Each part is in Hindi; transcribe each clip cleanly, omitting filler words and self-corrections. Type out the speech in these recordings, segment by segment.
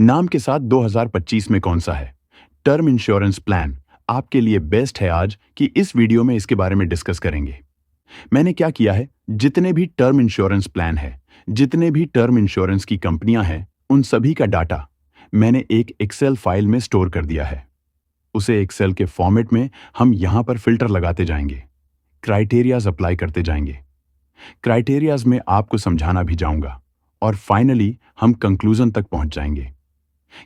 नाम के साथ 2025 में कौन सा है टर्म इंश्योरेंस प्लान आपके लिए बेस्ट है आज कि इस वीडियो में इसके बारे में डिस्कस करेंगे। मैंने क्या किया है, जितने भी टर्म इंश्योरेंस प्लान है, जितने भी टर्म इंश्योरेंस की कंपनियां हैं, उन सभी का डाटा मैंने एक एक्सेल फाइल में स्टोर कर दिया है। उसे एक्सेल के फॉर्मेट में हम यहां पर फिल्टर लगाते जाएंगे, क्राइटेरियाज अप्लाई करते जाएंगे। क्राइटेरियाज में आपको समझाना भी जाऊंगा और फाइनली हम कंक्लूजन तक पहुंच जाएंगे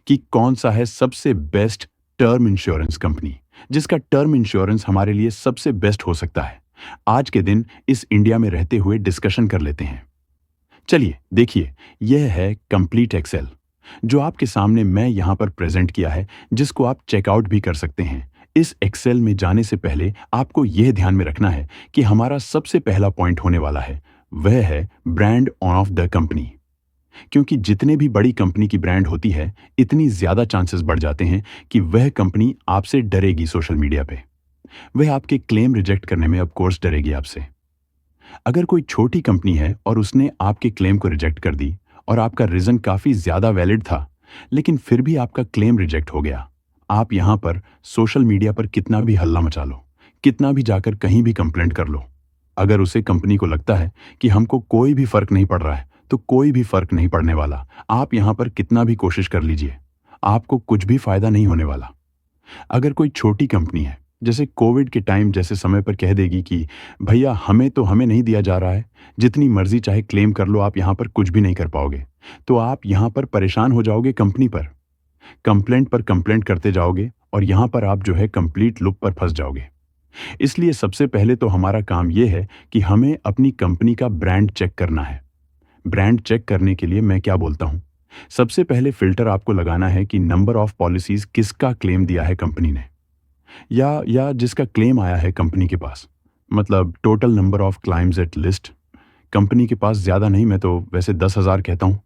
कि कौन सा है सबसे बेस्ट टर्म इंश्योरेंस कंपनी, जिसका टर्म इंश्योरेंस हमारे लिए सबसे बेस्ट हो सकता है। आज के दिन इस इंडिया में रहते हुए डिस्कशन कर लेते हैं। चलिए देखिए, यह है कंप्लीट एक्सेल जो आपके सामने मैं यहां पर प्रेजेंट किया है, जिसको आप चेकआउट भी कर सकते हैं। इस एक्सेल में जाने से पहले आपको यह ध्यान में रखना है कि हमारा सबसे पहला पॉइंट होने वाला है, वह है ब्रांड ऑफ द कंपनी। क्योंकि जितने भी बड़ी कंपनी की ब्रांड होती है, इतनी ज्यादा चांसेस बढ़ जाते हैं कि वह कंपनी आपसे डरेगी सोशल मीडिया पे। वह आपके क्लेम रिजेक्ट करने में ऑफ कोर्स डरेगी आपसे। अगर कोई छोटी कंपनी है और उसने आपके क्लेम को रिजेक्ट कर दी और आपका रीजन काफी ज्यादा वैलिड था, लेकिन फिर भी आपका क्लेम रिजेक्ट हो गया, आप यहां पर सोशल मीडिया पर कितना भी हल्ला मचा लो, कितना भी जाकर कहीं भी कंप्लेंट कर लो, अगर उसे कंपनी को लगता है कि हमको कोई भी फर्क नहीं पड़ रहा है, तो कोई भी फर्क नहीं पड़ने वाला। आप यहां पर कितना भी कोशिश कर लीजिए, आपको कुछ भी फायदा नहीं होने वाला। अगर कोई छोटी कंपनी है, जैसे कोविड के टाइम जैसे समय पर कह देगी कि भैया हमें नहीं दिया जा रहा है, जितनी मर्जी चाहे क्लेम कर लो, आप यहां पर कुछ भी नहीं कर पाओगे, तो आप यहां पर परेशान हो जाओगे कंपनी पर कंप्लेंट करते जाओगे और यहां पर आप जो है कंप्लीट लूप पर फंस जाओगे। इसलिए सबसे पहले तो हमारा काम यह है कि हमें अपनी कंपनी का ब्रांड चेक करना है। ब्रांड चेक करने के लिए मैं क्या बोलता हूं, सबसे पहले फिल्टर आपको लगाना है कि नंबर ऑफ पॉलिसीज किसका क्लेम दिया है कंपनी ने, या जिसका क्लेम आया है कंपनी के पास, मतलब total number of climbs at least. Company के पास ज्यादा नहीं, मैं तो वैसे 10,000 कहता हूं,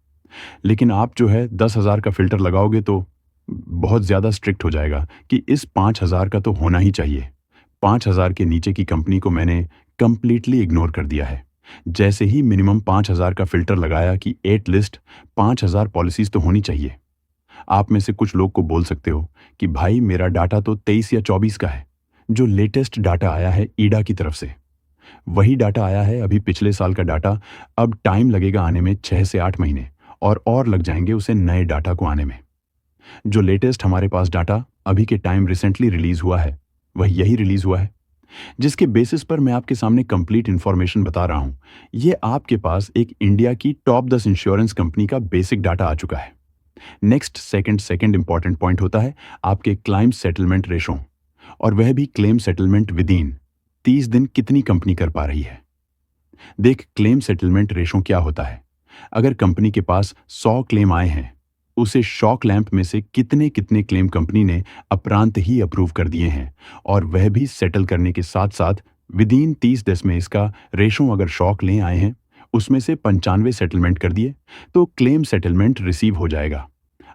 लेकिन आप जो है 10,000 का फिल्टर लगाओगे तो बहुत ज्यादा स्ट्रिक्ट हो जाएगा कि इस 5,000 का तो होना ही चाहिए। 5,000 के नीचे की कंपनी को मैंने कंप्लीटली इग्नोर कर दिया है। जैसे ही मिनिमम 5,000 का फिल्टर लगाया कि 8 लिस्ट 5,000 पॉलिसीज तो होनी चाहिए। आप में से कुछ लोग को बोल सकते हो कि भाई मेरा डाटा तो 23 या 24 का है, जो लेटेस्ट डाटा आया है ईडा की तरफ से। वही डाटा आया है, अभी पिछले साल का डाटा। अब टाइम लगेगा आने में 6 से 8 महीने और लग जाएंगे उसे नए डाटा को आने में। जो लेटेस्ट हमारे पास डाटा अभी के टाइम रिसेंटली रिलीज हुआ है, वह यही रिलीज हुआ है, जिसके बेसिस पर मैं आपके सामने कंप्लीट इंफॉर्मेशन बता रहा हूं। ये आपके पास एक इंडिया की टॉप 10 इंश्योरेंस कंपनी का बेसिक डाटा आ चुका है। नेक्स्ट सेकंड इंपॉर्टेंट पॉइंट होता है आपके क्लाइम सेटलमेंट रेशो, और वह भी क्लेम सेटलमेंट विद इन 30 दिन कितनी कंपनी कर पा रही है। देख, क्लेम सेटलमेंट रेशो क्या होता है। अगर कंपनी के पास 100 क्लेम आए हैं, उसे शॉक लैंप में से कितने कितने क्लेम कंपनी ने अपरांत ही अप्रूव कर दिए हैं, और वह भी सेटल करने के साथ साथ विद इन 30 डेज में इसका रेशो अगर शॉक ले आए हैं, उसमें से 95 सेटलमेंट कर दिए, तो क्लेम सेटलमेंट रिसीव हो जाएगा।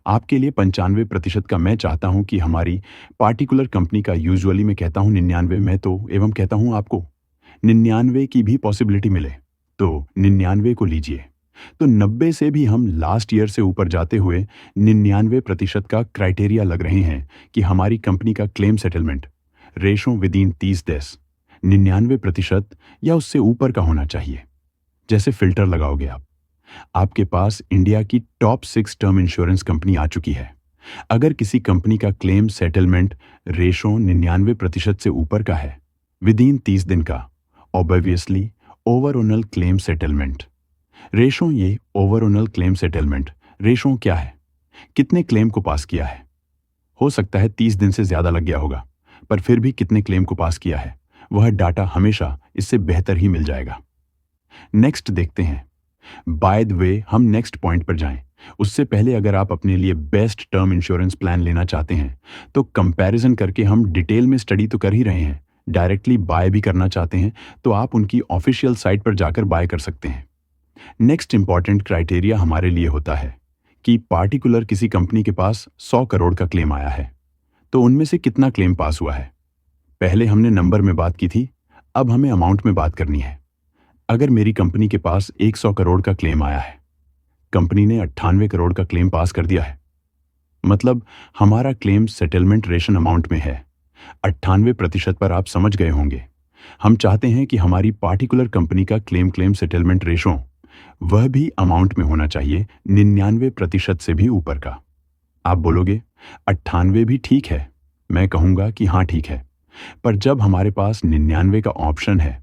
आपके लिए 95% का मैं चाहता हूं कि हमारी पार्टिकुलर कंपनी का, यूजुअली मैं कहता हूं 99, मैं तो एवं कहता हूं आपको 99 की भी पॉसिबिलिटी मिले तो 99 को लीजिए। तो 90 से भी हम लास्ट ईयर से ऊपर जाते हुए 99% का क्राइटेरिया लग रहे हैं कि हमारी कंपनी का claim settlement ratio with in 30 days 99% या उससे ऊपर का होना चाहिए। जैसे फिल्टर लगाओगे आप, आपके पास इंडिया की टॉप 6 टर्म इंश्योरेंस कंपनी आ चुकी है। अगर किसी कंपनी का क्लेम सेटलमेंट रेशो 99% से ऊपर का है विद इन 30 दिन का, obviously overall claim settlement ratio, ये ओवरऑल क्लेम सेटलमेंट रेशो क्या है, कितने क्लेम को पास किया है। हो सकता है 30 दिन से ज्यादा लग गया होगा, पर फिर भी कितने क्लेम को पास किया है, वह डाटा हमेशा इससे बेहतर ही मिल जाएगा। नेक्स्ट देखते हैं। बाय द वे, हम नेक्स्ट पॉइंट पर जाएं, उससे पहले अगर आप अपने लिए बेस्ट टर्म इंश्योरेंस प्लान लेना चाहते हैं, तो कंपैरिजन करके हम डिटेल में स्टडी तो कर ही रहे हैं, डायरेक्टली बाय भी करना चाहते हैं तो आप उनकी ऑफिशियल साइट पर जाकर बाय कर सकते हैं। नेक्स्ट इंपॉर्टेंट क्राइटेरिया हमारे लिए होता है कि पार्टिकुलर किसी कंपनी के पास 100 करोड़ का क्लेम आया है, तो उनमें से कितना क्लेम पास हुआ है। पहले हमने नंबर में बात की थी, अब हमें अमाउंट में बात करनी है। अगर मेरी कंपनी के पास 100 करोड़ का क्लेम आया है, कंपनी ने 98 करोड़ का क्लेम पास कर दिया है, मतलब हमारा क्लेम सेटलमेंट रेशन अमाउंट में है 98% पर आप समझ गए होंगे। हम चाहते हैं कि हमारी पार्टिकुलर कंपनी का क्लेम सेटलमेंट रेशो वह भी अमाउंट में होना चाहिए 99% से भी ऊपर का। आप बोलोगे 98 भी ठीक है। मैं कहूँगा कि हाँ ठीक है, पर जब हमारे पास 99 का ऑप्शन है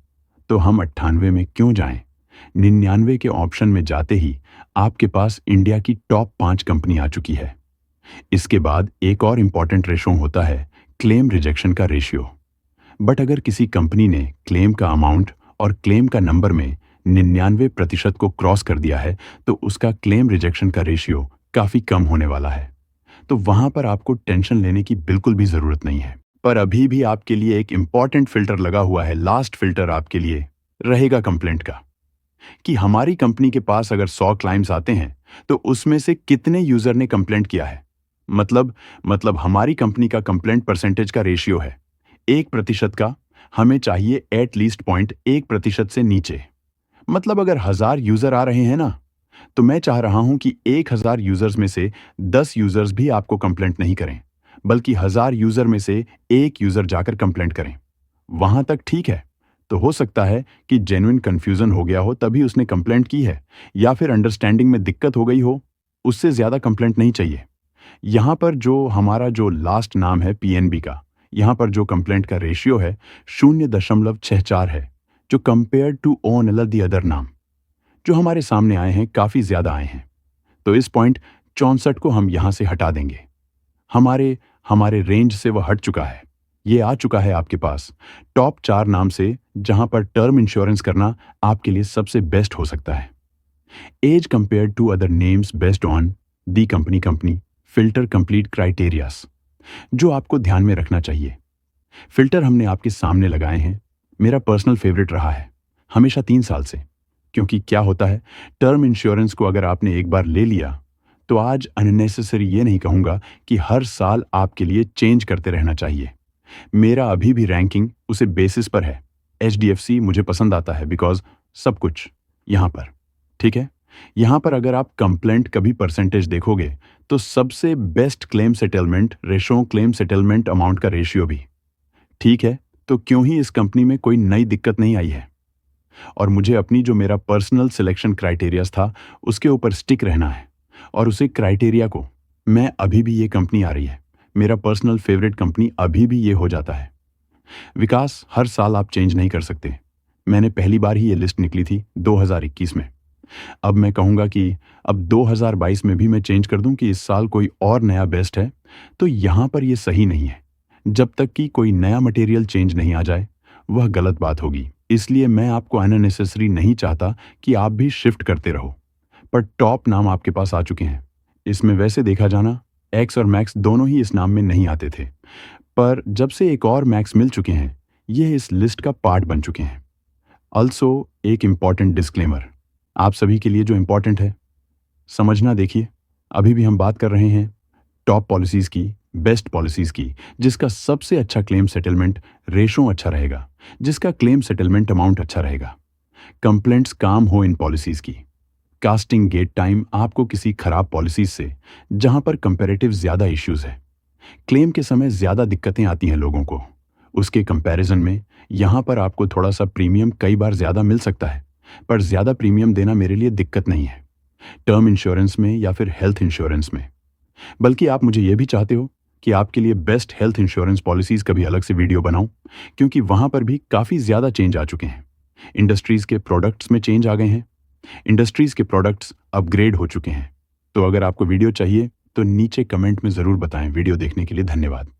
तो हम 98 में क्यों जाएं? 99 के ऑप्शन में जाते ही आपके पास इंडिया की टॉप 5 कंपनी आ चुकी है। इसके बाद एक और इंपॉर्टेंट रेशो होता है क्लेम रिजेक्शन का रेशियो। बट अगर किसी कंपनी ने क्लेम का अमाउंट और क्लेम का नंबर में 99% को क्रॉस कर दिया है तो उसका क्लेम रिजेक्शन का रेशियो काफी कम होने वाला है। तो वहां पर आपको टेंशन लेने की बिल्कुल भी जरूरत नहीं है। पर अभी भी आपके लिए एक इंपॉर्टेंट फिल्टर लगा हुआ है। लास्ट फिल्टर आपके लिए रहेगा कंप्लेंट का, कि हमारी कंपनी के पास अगर 100 क्लाइम्स आते हैं तो उसमें से कितने यूजर ने कंप्लेंट किया है। मतलब हमारी कंपनी का कंप्लेंट परसेंटेज का रेशियो है 1% का। हमें चाहिए एटलीस्ट 0.1% से नीचे। मतलब अगर 1000 यूजर आ रहे हैं ना, तो मैं चाह रहा हूं कि 1000 यूजर्स में से 10 यूजर्स भी आपको कंप्लेंट नहीं करें, बल्कि 1000 यूजर में से एक यूजर जाकर कंप्लेंट करें। वहां तक ठीक है। तो हो सकता है कि जेन्युइन कंफ्यूजन हो गया हो तभी उसने कंप्लेंट की है, या फिर अंडरस्टैंडिंग में दिक्कत हो गई हो। उससे ज्यादा कंप्लेंट नहीं चाहिए। यहां पर जो हमारा जो लास्ट नाम है पीएनबी का, यहां पर जो कंप्लेंट का रेशियो है 0.64 है, जो compare to on the other नाम जो हमारे सामने आए हैं काफी ज्यादा आए हैं। तो इस पॉइंट 64 को हम यहां से हटा देंगे। हमारे हमारे रेंज से वह हट चुका है। ये आ चुका है आपके पास टॉप 4 नाम से, जहां पर टर्म इंश्योरेंस करना आपके लिए सबसे बेस्ट हो सकता है। As compare to other names based on the company filter complete criterias, जो आपको ध्यान में रखना चाहिए। फिल्टर हमने आपके सामने लगाए हैं। मेरा पर्सनल फेवरेट रहा है हमेशा 3 साल से। क्योंकि क्या होता है, टर्म इंश्योरेंस को अगर आपने एक बार ले लिया तो आज अननेसेसरी ये नहीं कहूंगा कि हर साल आपके लिए चेंज करते रहना चाहिए। मेरा अभी भी रैंकिंग उसे बेसिस पर है। एचडीएफसी मुझे पसंद आता है बिकॉज सब कुछ यहां पर ठीक है। यहां पर अगर आप कंप्लेंट कभी परसेंटेज देखोगे तो सबसे best claim settlement ratio, claim settlement amount का रेशियो भी ठीक है। तो क्यों ही इस कंपनी में कोई नई दिक्कत नहीं आई है। और मुझे अपनी जो मेरा पर्सनल सिलेक्शन क्राइटेरियाज था उसके ऊपर स्टिक रहना है, और उसे क्राइटेरिया को मैं अभी भी ये कंपनी आ रही है, मेरा पर्सनल फेवरेट कंपनी अभी भी ये हो जाता है। विकास हर साल आप चेंज नहीं कर सकते। मैंने पहली बार ही ये लिस्ट निकली थी 2021 में। अब मैं कहूंगा कि अब 2022 में भी मैं चेंज कर दूं कि इस साल कोई और नया बेस्ट है, तो यहां पर ये सही नहीं है। जब तक कि कोई नया मटेरियल चेंज नहीं आ जाए वह गलत बात होगी। इसलिए मैं आपको अननेसेसरी नहीं चाहता कि आप भी शिफ्ट करते रहो। पर टॉप नाम आपके पास आ चुके हैं। इसमें वैसे देखा जाना एक्स और मैक्स दोनों ही इस नाम में नहीं आते थे, पर जब से एक और मैक्स मिल चुके हैं ये इस लिस्ट का पार्ट बन चुके हैं। ऑल्सो एक इंपॉर्टेंट डिस्क्लेमर आप सभी के लिए जो इंपॉर्टेंट है समझना। देखिए, अभी भी हम बात कर रहे हैं टॉप पॉलिसीज की, बेस्ट पॉलिसीज की, जिसका सबसे अच्छा क्लेम सेटलमेंट रेशो अच्छा रहेगा, जिसका क्लेम सेटलमेंट अमाउंट अच्छा रहेगा। कंप्लेंट्स काम हो इन पॉलिसीज की। कास्टिंग गेट टाइम आपको किसी खराब पॉलिसीज से, जहां पर कंपैरेटिव ज्यादा इश्यूज है, क्लेम के समय ज्यादा दिक्कतें आती हैं लोगों को, उसके कंपैरिजन में यहां पर आपको थोड़ा सा प्रीमियम कई बार ज्यादा मिल सकता है। पर ज्यादा प्रीमियम देना मेरे लिए दिक्कत नहीं है टर्म इंश्योरेंस में या फिर हेल्थ इंश्योरेंस में। बल्कि आप मुझे यह भी चाहते हो कि आपके लिए बेस्ट हेल्थ इंश्योरेंस पॉलिसीज का भी अलग से वीडियो बनाऊं, क्योंकि वहां पर भी काफी ज्यादा चेंज आ चुके हैं। इंडस्ट्रीज के प्रोडक्ट्स में चेंज आ गए हैं, इंडस्ट्रीज के प्रोडक्ट्स अपग्रेड हो चुके हैं। तो अगर आपको वीडियो चाहिए तो नीचे कमेंट में जरूर बताएं। वीडियो देखने के लिए धन्यवाद।